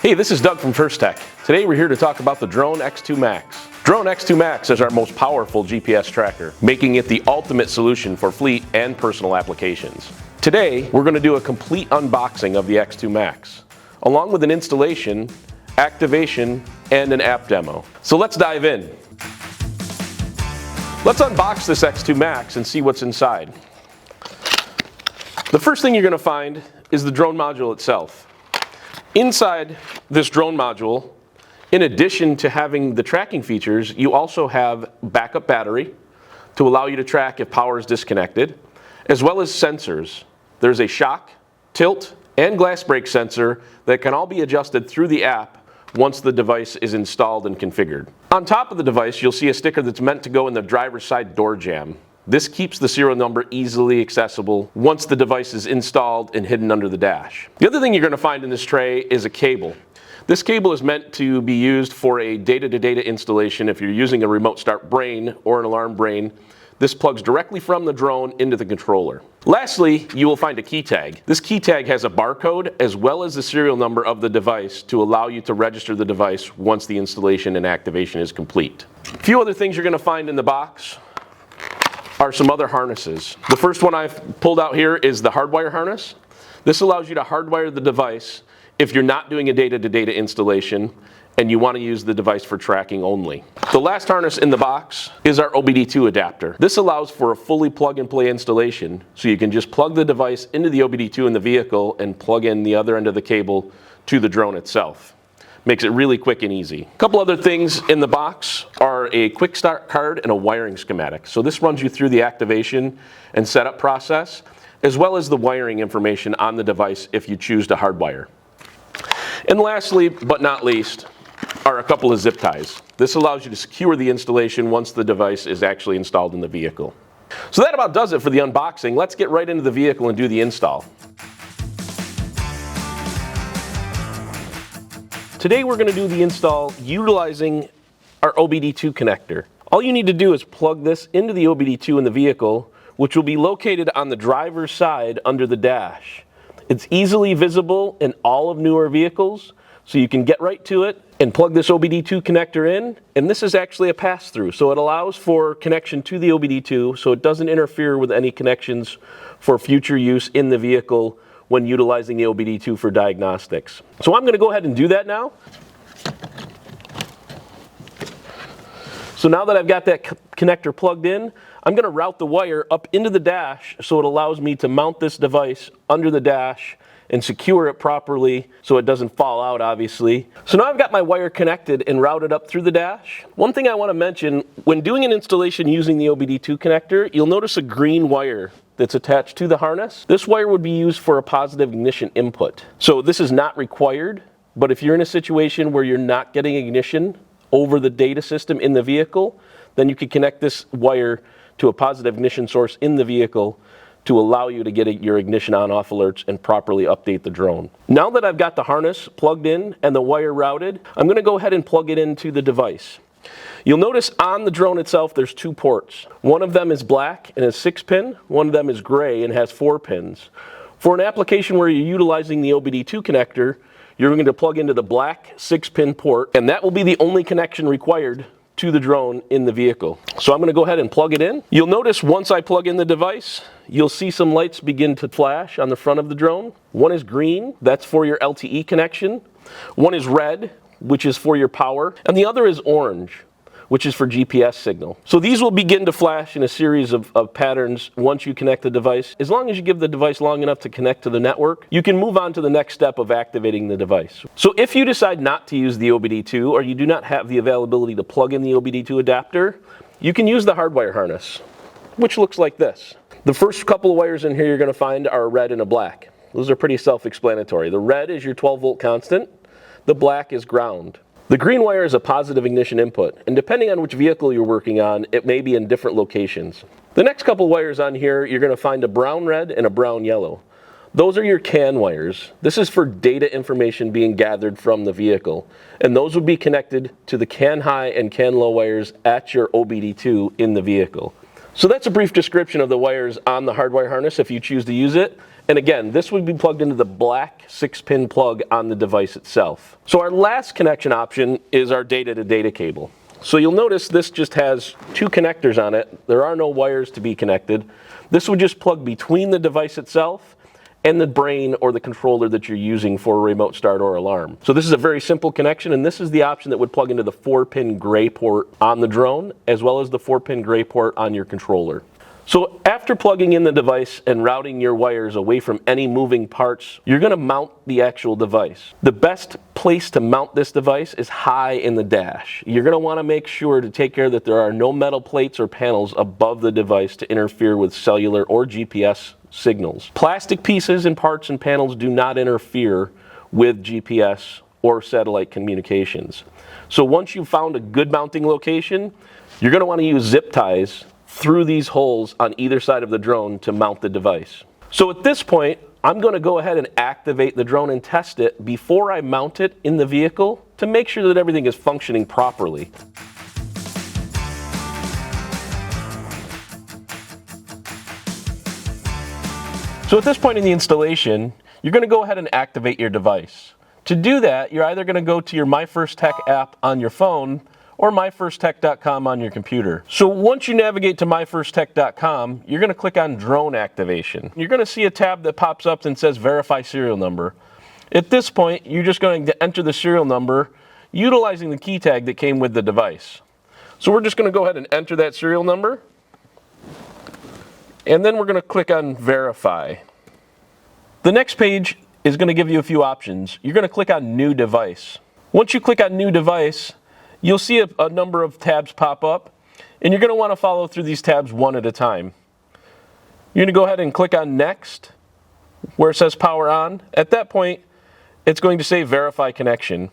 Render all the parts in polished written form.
Hey, this is Doug from Firstech. Today we're here to talk about the Drone X2MAX. Drone X2MAX is our most powerful GPS tracker, making it the ultimate solution for fleet and personal applications. Today, we're going to do a complete unboxing of the X2MAX, along with an installation, activation, and an app demo. So let's dive in. Let's unbox this X2MAX and see what's inside. The first thing you're going to find is the drone module itself. Inside this drone module, in addition to having the tracking features, you also have backup battery to allow you to track if power is disconnected, as well as sensors. There's a shock, tilt, and glass break sensor that can all be adjusted through the app once the device is installed and configured. On top of the device, you'll see a sticker that's meant to go in the driver's side door jamb. This keeps the serial number easily accessible once the device is installed and hidden under the dash. The other thing you're going to find in this tray is a cable. This cable is meant to be used for a data-to-data installation if you're using a remote start brain or an alarm brain. This plugs directly from the drone into the controller. Lastly, you will find a key tag. This key tag has a barcode as well as the serial number of the device to allow you to register the device once the installation and activation is complete. A few other things you're going to find in the box are some other harnesses. The first one I've pulled out here is the hardwire harness. This allows you to hardwire the device if you're not doing a data-to-data installation and you want to use the device for tracking only. The last harness in the box is our OBD2 adapter. This allows for a fully plug-and-play installation, so you can just plug the device into the OBD2 in the vehicle and plug in the other end of the cable to the drone itself. Makes it really quick and easy. A couple other things in the box are a quick start card and a wiring schematic. So this runs you through the activation and setup process, as well as the wiring information on the device if you choose to hardwire. And lastly, but not least, are a couple of zip ties. This allows you to secure the installation once the device is actually installed in the vehicle. So that about does it for the unboxing. Let's get right into the vehicle and do the install. Today we're going to do the install utilizing our OBD2 connector. All you need to do is plug this into the OBD2 in the vehicle, which will be located on the driver's side under the dash. It's easily visible in all of newer vehicles, so you can get right to it and plug this OBD2 connector in. And this is actually a pass-through, so it allows for connection to the OBD2, so it doesn't interfere with any connections for future use in the vehicle when utilizing the OBD2 for diagnostics. So I'm going to go ahead and do that now. So now that I've got that connector plugged in, I'm going to route the wire up into the dash so it allows me to mount this device under the dash and secure it properly so it doesn't fall out, obviously. So now I've got my wire connected and routed up through the dash. One thing I want to mention, when doing an installation using the OBD2 connector, you'll notice a green wire that's attached to the harness. This wire would be used for a positive ignition input. So this is not required, but if you're in a situation where you're not getting ignition over the data system in the vehicle, then you could connect this wire to a positive ignition source in the vehicle to allow you to get your ignition on-off alerts and properly update the drone. Now that I've got the harness plugged in and the wire routed, I'm going to go ahead and plug it into the device. You'll notice on the drone itself there's two ports. One of them is black and is 6-pin, one of them is gray and has 4 pins. For an application where you're utilizing the OBD2 connector, you're going to plug into the black 6-pin port, and that will be the only connection required to the drone in the vehicle. So I'm going to go ahead and plug it in. You'll notice once I plug in the device, you'll see some lights begin to flash on the front of the drone. One is green, that's for your LTE connection. One is red, which is for your power, and the other is orange, which is for GPS signal. So these will begin to flash in a series of patterns once you connect the device. As long as you give the device long enough to connect to the network, you can move on to the next step of activating the device. So if you decide not to use the OBD2 or you do not have the availability to plug in the OBD2 adapter, you can use the hardwire harness, which looks like this. The first couple of wires in here you're going to find are a red and a black. Those are pretty self-explanatory. The red is your 12-volt constant, the black is ground. The green wire is a positive ignition input, and depending on which vehicle you're working on, it may be in different locations. The next couple wires on here, you're going to find a brown red and a brown yellow. Those are your CAN wires. This is for data information being gathered from the vehicle, and those would be connected to the CAN high and CAN low wires at your OBD2 in the vehicle. So that's a brief description of the wires on the hardwire harness if you choose to use it. And again, this would be plugged into the black 6-pin plug on the device itself. So our last connection option is our data-to-data cable. So you'll notice this just has 2 connectors on it. There are no wires to be connected. This would just plug between the device itself and the brain or the controller that you're using for a remote start or alarm. So this is a very simple connection, and this is the option that would plug into the 4-pin gray port on the drone, as well as the 4-pin gray port on your controller. So after plugging in the device and routing your wires away from any moving parts, you're going to mount the actual device. The best place to mount this device is high in the dash. You're going to want to make sure to take care that there are no metal plates or panels above the device to interfere with cellular or GPS signals. Plastic pieces and parts and panels do not interfere with GPS or satellite communications. So once you've found a good mounting location, you're going to want to use zip ties through these holes on either side of the drone to mount the device. So at this point, I'm going to go ahead and activate the drone and test it before I mount it in the vehicle to make sure that everything is functioning properly. So at this point in the installation, you're going to go ahead and activate your device. To do that, you're either going to go to your My Firstech app on your phone or myfirsttech.com on your computer. So once you navigate to myfirsttech.com, you're going to click on Drone Activation. You're going to see a tab that pops up and says Verify Serial Number. At this point, you're just going to enter the serial number utilizing the key tag that came with the device. So we're just going to go ahead and enter that serial number, and then we're going to click on Verify. The next page is going to give you a few options. You're going to click on New Device. Once you click on New Device, you'll see a number of tabs pop up, and you're going to want to follow through these tabs one at a time. You're going to go ahead and click on Next, where it says Power On. At that point, it's going to say Verify Connection.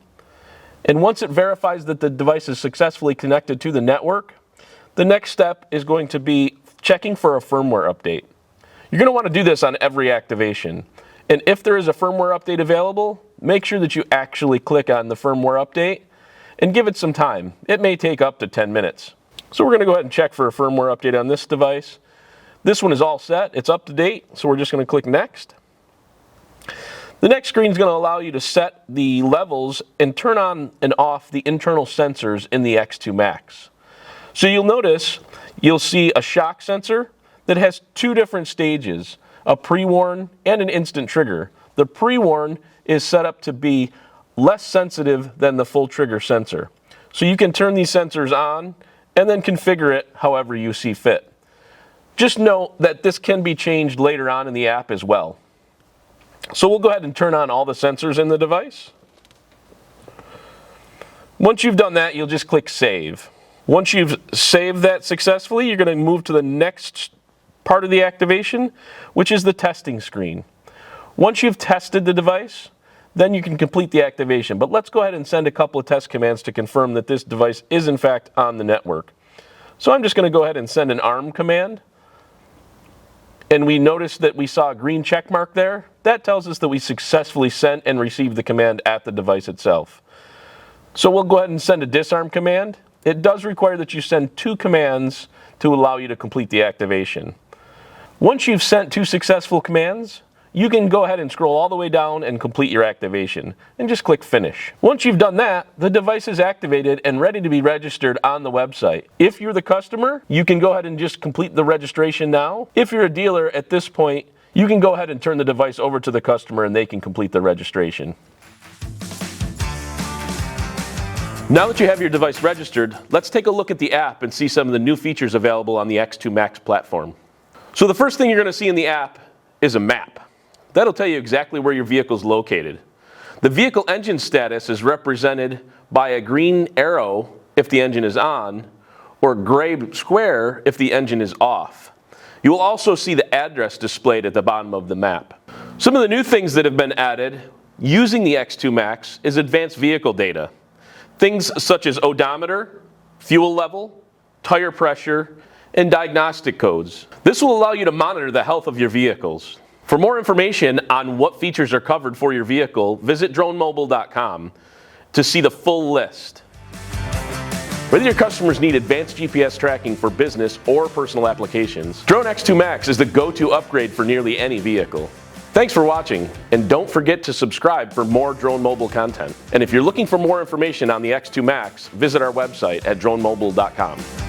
And once it verifies that the device is successfully connected to the network, the next step is going to be checking for a firmware update. You're going to want to do this on every activation. And if there is a firmware update available, make sure that you actually click on the firmware update and give it some time. It may take up to 10 minutes. So we're going to go ahead and check for a firmware update on this device. This one is all set. It's up to date. So we're just going to click Next. The next screen is going to allow you to set the levels and turn on and off the internal sensors in the X2MAX. So you'll notice you'll see a shock sensor that has 2 different stages, a pre-warn and an instant trigger. The pre-warn is set up to be less sensitive than the full trigger sensor. So you can turn these sensors on and then configure it however you see fit. Just note that this can be changed later on in the app as well. So we'll go ahead and turn on all the sensors in the device. Once you've done that, you'll just click Save. Once you've saved that successfully, you're going to move to the next part of the activation, which is the testing screen. Once you've tested the device, then you can complete the activation. But let's go ahead and send a couple of test commands to confirm that this device is in fact on the network. So I'm just going to go ahead and send an ARM command. And we notice that we saw a green check mark there. That tells us that we successfully sent and received the command at the device itself. So we'll go ahead and send a disarm command. It does require that you send 2 commands to allow you to complete the activation. Once you've sent 2 successful commands, you can go ahead and scroll all the way down and complete your activation, and just click Finish. Once you've done that, the device is activated and ready to be registered on the website. If you're the customer, you can go ahead and just complete the registration now. If you're a dealer at this point, you can go ahead and turn the device over to the customer and they can complete the registration. Now that you have your device registered, let's take a look at the app and see some of the new features available on the X2MAX platform. So the first thing you're going to see in the app is a map. That'll tell you exactly where your vehicle is located. The vehicle engine status is represented by a green arrow if the engine is on, or gray square if the engine is off. You will also see the address displayed at the bottom of the map. Some of the new things that have been added using the X2MAX is advanced vehicle data. Things such as odometer, fuel level, tire pressure, and diagnostic codes. This will allow you to monitor the health of your vehicles. For more information on what features are covered for your vehicle, visit DroneMobile.com to see the full list. Whether your customers need advanced GPS tracking for business or personal applications, Drone X2MAX is the go-to upgrade for nearly any vehicle. Thanks for watching, and don't forget to subscribe for more DroneMobile content. And if you're looking for more information on the X2 Max, visit our website at DroneMobile.com.